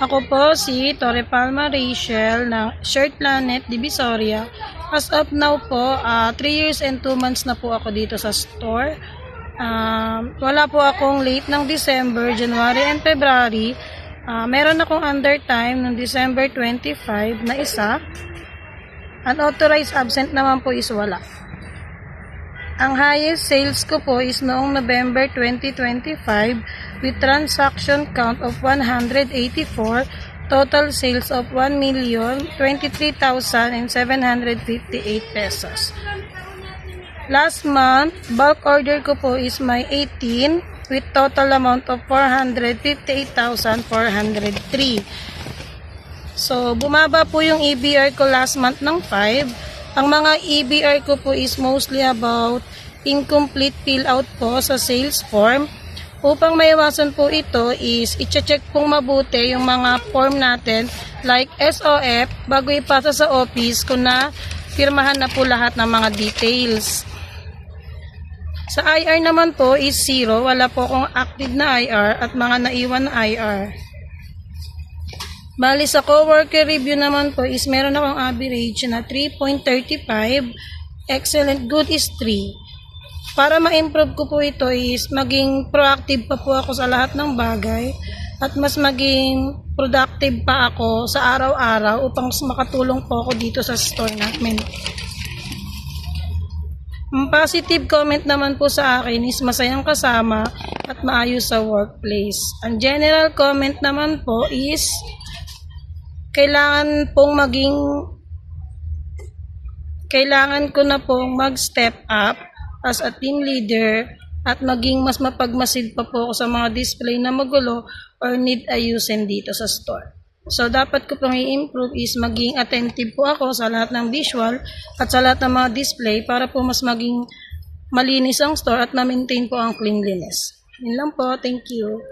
Ako po si Torre Palma Rachel ng Shirt Planet Divisoria. As of now po, 3 years and 2 months na po ako dito sa store. Wala po akong late ng December, January and February. Meron akong undertime ng December 25 na isa. Unauthorized absent naman po is wala. Ang highest sales ko po is noong November 2025 with transaction count of 184, total sales of 1,023,758 pesos. Last month, bulk order ko po is may 18 with total amount of 458,403. So, bumaba po yung EBR ko last month ng 5. Ang mga EBR ko po is mostly about incomplete fill out po sa sales form. Upang maiwasan po ito is i-check pong mabuti yung mga form natin like SOF bago ipasa sa office kung na pirmahan na po lahat ng mga details. Sa IR naman po is 0. Wala po akong active na IR at mga naiwan na IR. Bali sa coworker review naman po is meron akong average na 3.35, excellent good is 3. Para ma-improve ko po ito is maging proactive pa po ako sa lahat ng bagay at mas maging productive pa ako sa araw-araw upang mas makatulong po ako dito sa store namin. Ang positive comment naman po sa akin is masayang kasama at maayos sa workplace. Ang general comment naman po is kailangan ko na pong mag-step up as a team leader at maging mas mapagmasid pa po ako sa mga display na magulo or need ayusin dito sa store. So, dapat ko pong i-improve is maging attentive po ako sa lahat ng visual at sa lahat ng mga display para po mas maging malinis ang store at ma-maintain po ang cleanliness. Yun lang po. Thank you.